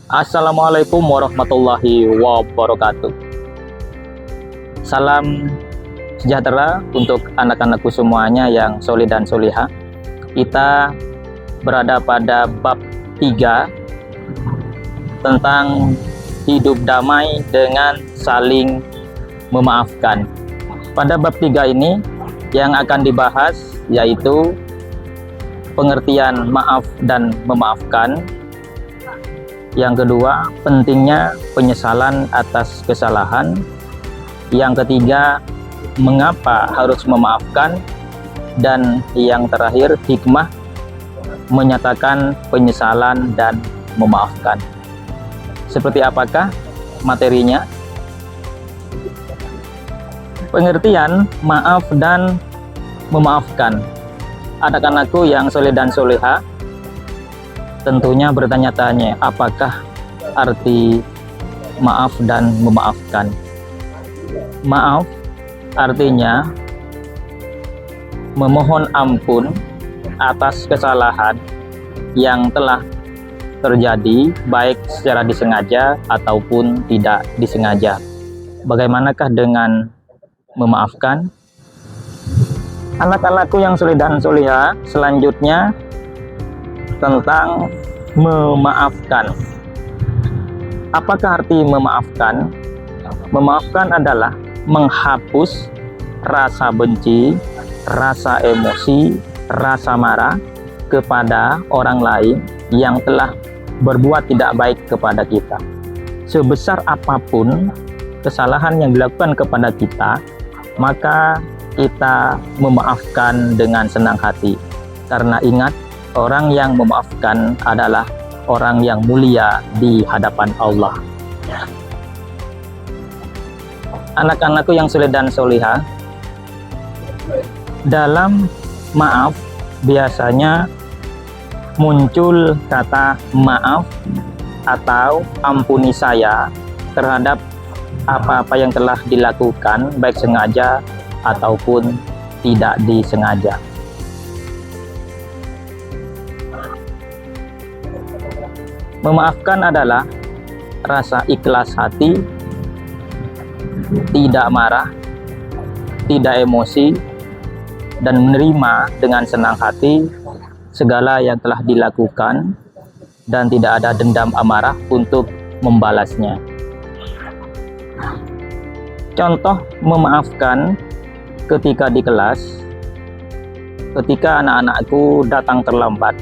Assalamualaikum warahmatullahi wabarakatuh. Salam sejahtera untuk anak-anakku semuanya yang soleh dan solihah. Kita berada pada bab 3 tentang hidup damai dengan saling memaafkan. Pada bab 3 ini yang akan dibahas yaitu pengertian maaf dan memaafkan. Yang kedua, pentingnya penyesalan atas kesalahan. Yang ketiga, mengapa harus memaafkan. Dan yang terakhir, hikmah menyatakan penyesalan dan memaafkan. Seperti apakah materinya? Pengertian maaf dan memaafkan. Anak-anakku yang soleh dan solehah tentunya bertanya-tanya, apakah arti maaf dan memaafkan? Maaf artinya memohon ampun atas kesalahan yang telah terjadi, baik secara disengaja ataupun tidak disengaja. Bagaimanakah dengan memaafkan? Anak-anakku yang soleh dan solehah, selanjutnya tentang memaafkan. Apakah arti memaafkan? Memaafkan adalah menghapus rasa benci, rasa emosi, rasa marah kepada orang lain yang telah berbuat tidak baik kepada kita. Sebesar apapun kesalahan yang dilakukan kepada kita, maka kita memaafkan dengan senang hati. Karena ingat, orang yang memaafkan adalah orang yang mulia di hadapan Allah. Anak-anakku yang soleh dan solihah, dalam maaf biasanya muncul kata maaf atau ampuni saya terhadap apa-apa yang telah dilakukan, baik sengaja ataupun tidak disengaja. Memaafkan adalah rasa ikhlas hati, tidak marah, tidak emosi, dan menerima dengan senang hati segala yang telah dilakukan dan tidak ada dendam amarah untuk membalasnya. Contoh memaafkan ketika di kelas, ketika anak-anakku datang terlambat,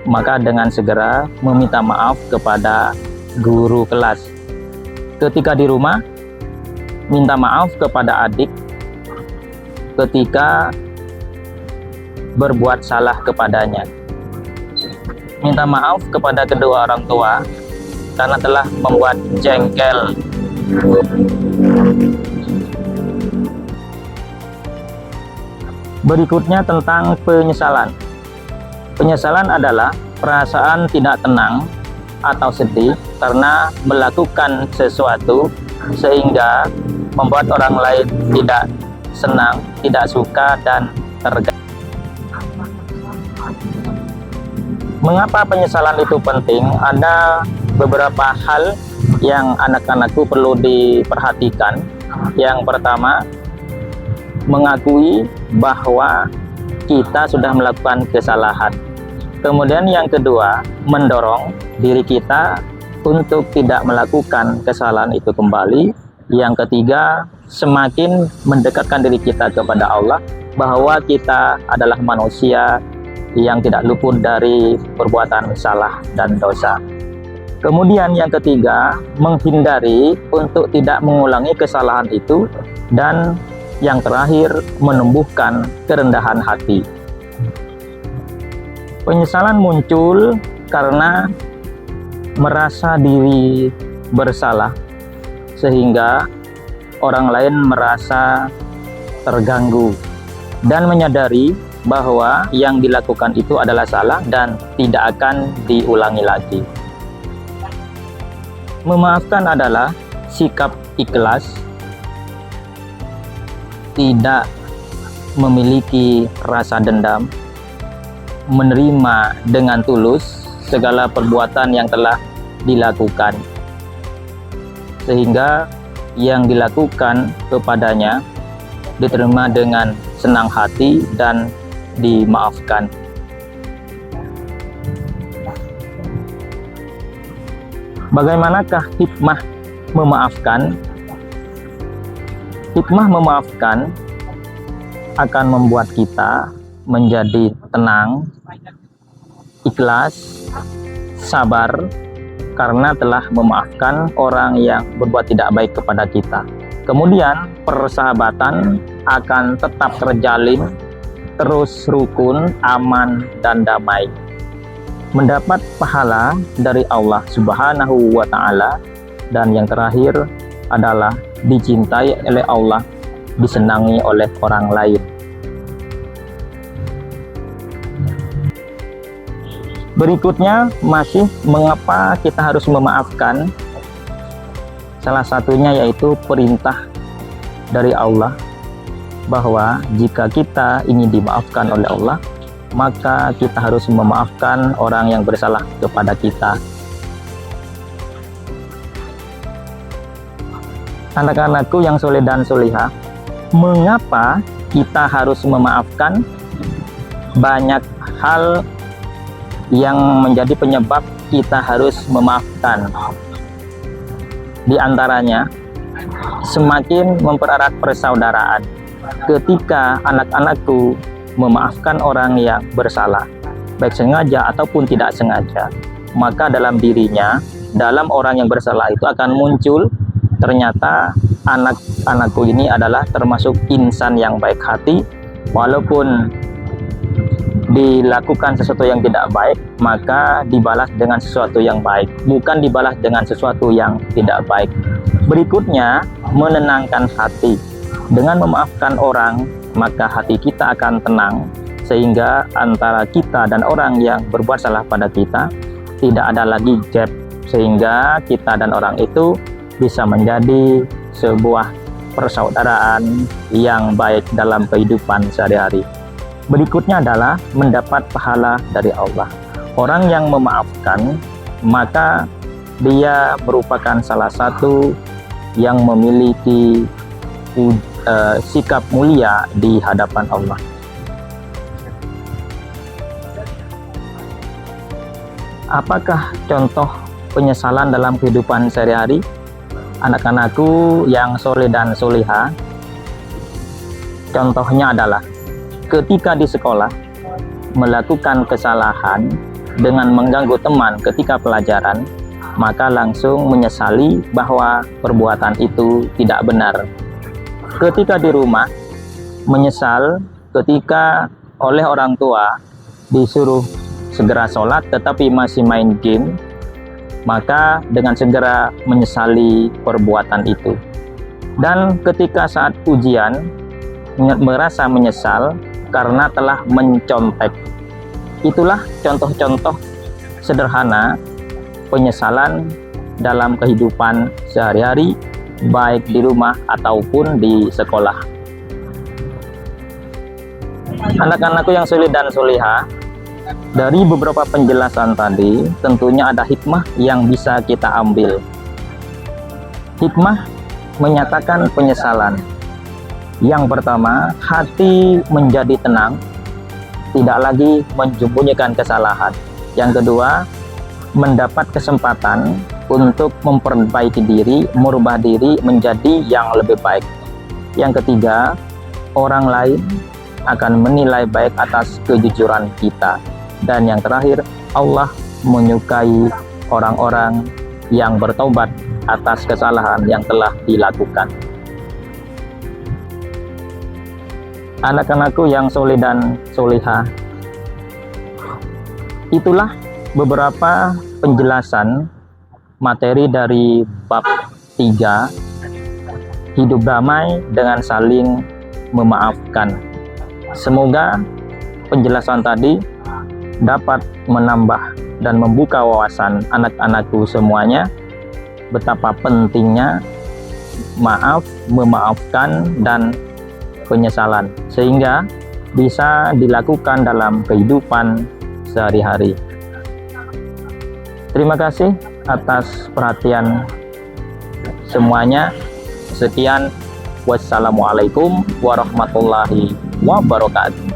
maka dengan segera meminta maaf kepada guru kelas. Ketika di rumah, minta maaf kepada adik ketika berbuat salah kepadanya. Minta maaf kepada kedua orang tua karena telah membuat jengkel. Berikutnya tentang penyesalan. Penyesalan adalah perasaan tidak tenang atau sedih karena melakukan sesuatu sehingga membuat orang lain tidak senang, tidak suka, dan terganggu. Mengapa penyesalan itu penting? Ada beberapa hal yang anak-anakku perlu diperhatikan. Yang pertama, mengakui bahwa kita sudah melakukan kesalahan. Kemudian yang kedua, mendorong diri kita untuk tidak melakukan kesalahan itu kembali. Yang ketiga, semakin mendekatkan diri kita kepada Allah, bahwa kita adalah manusia yang tidak luput dari perbuatan salah dan dosa. Kemudian yang ketiga, menghindari untuk tidak mengulangi kesalahan itu. Dan yang terakhir, menumbuhkan kerendahan hati. Penyesalan muncul karena merasa diri bersalah, sehingga orang lain merasa terganggu dan menyadari bahwa yang dilakukan itu adalah salah dan tidak akan diulangi lagi. Memaafkan adalah sikap ikhlas, tidak memiliki rasa dendam, menerima dengan tulus segala perbuatan yang telah dilakukan, sehingga yang dilakukan kepadanya diterima dengan senang hati dan dimaafkan. Bagaimanakah hikmah memaafkan? Hikmah memaafkan akan membuat kita menjadi tenang, ikhlas, sabar, karena telah memaafkan orang yang berbuat tidak baik kepada kita. Kemudian persahabatan akan tetap terjalin, terus rukun, aman, dan damai. Mendapat pahala dari Allah Subhanahu wa Ta'ala, dan yang terakhir adalah dicintai oleh Allah, disenangi oleh orang lain. Berikutnya masih mengapa kita harus memaafkan. Salah satunya yaitu perintah dari Allah bahwa jika kita ingin dimaafkan oleh Allah, maka kita harus memaafkan orang yang bersalah kepada kita. Anak-anakku yang soleh dan solihah, mengapa kita harus memaafkan? Banyak hal yang menjadi penyebab kita harus memaafkan. Di antaranya, semakin mempererat persaudaraan. Ketika anak-anakku memaafkan orang yang bersalah, baik sengaja ataupun tidak sengaja, maka dalam dirinya, dalam orang yang bersalah itu akan muncul, ternyata anak-anakku ini adalah termasuk insan yang baik hati. Walaupun dilakukan sesuatu yang tidak baik, maka dibalas dengan sesuatu yang baik, bukan dibalas dengan sesuatu yang tidak baik. Berikutnya, menenangkan hati. Dengan memaafkan orang, maka hati kita akan tenang, sehingga antara kita dan orang yang berbuat salah pada kita tidak ada lagi gap, sehingga kita dan orang itu bisa menjadi sebuah persaudaraan yang baik dalam kehidupan sehari-hari. Berikutnya adalah mendapat pahala dari Allah. Orang yang memaafkan, maka dia merupakan salah satu yang memiliki sikap mulia di hadapan Allah. Apakah contoh penyesalan dalam kehidupan sehari-hari? Anak-anakku yang soleh dan solihah, contohnya adalah ketika di sekolah melakukan kesalahan dengan mengganggu teman ketika pelajaran, maka langsung menyesali bahwa perbuatan itu tidak benar. Ketika di rumah, menyesal ketika oleh orang tua disuruh segera sholat tetapi masih main game, maka dengan segera menyesali perbuatan itu. Dan ketika saat ujian, merasa menyesal karena telah mencontek. Itulah contoh-contoh sederhana penyesalan dalam kehidupan sehari-hari, baik di rumah ataupun di sekolah. Anak-anakku yang soleh dan solihah, dari beberapa penjelasan tadi, tentunya ada hikmah yang bisa kita ambil. Hikmah menyatakan penyesalan. Yang pertama, hati menjadi tenang, tidak lagi menyembunyikan kesalahan. Yang kedua, mendapat kesempatan untuk memperbaiki diri, merubah diri menjadi yang lebih baik. Yang ketiga, orang lain akan menilai baik atas kejujuran kita. Dan yang terakhir, Allah menyukai orang-orang yang bertaubat atas kesalahan yang telah dilakukan. Anak-anakku yang soleh dan solihah, itulah beberapa penjelasan materi dari bab 3, hidup damai dengan saling memaafkan. Semoga penjelasan tadi dapat menambah dan membuka wawasan anak-anakku semuanya betapa pentingnya maaf, memaafkan, dan penyesalan, sehingga bisa dilakukan dalam kehidupan sehari-hari. Terima kasih atas perhatian semuanya. Sekian, wassalamualaikum warahmatullahi wabarakatuh.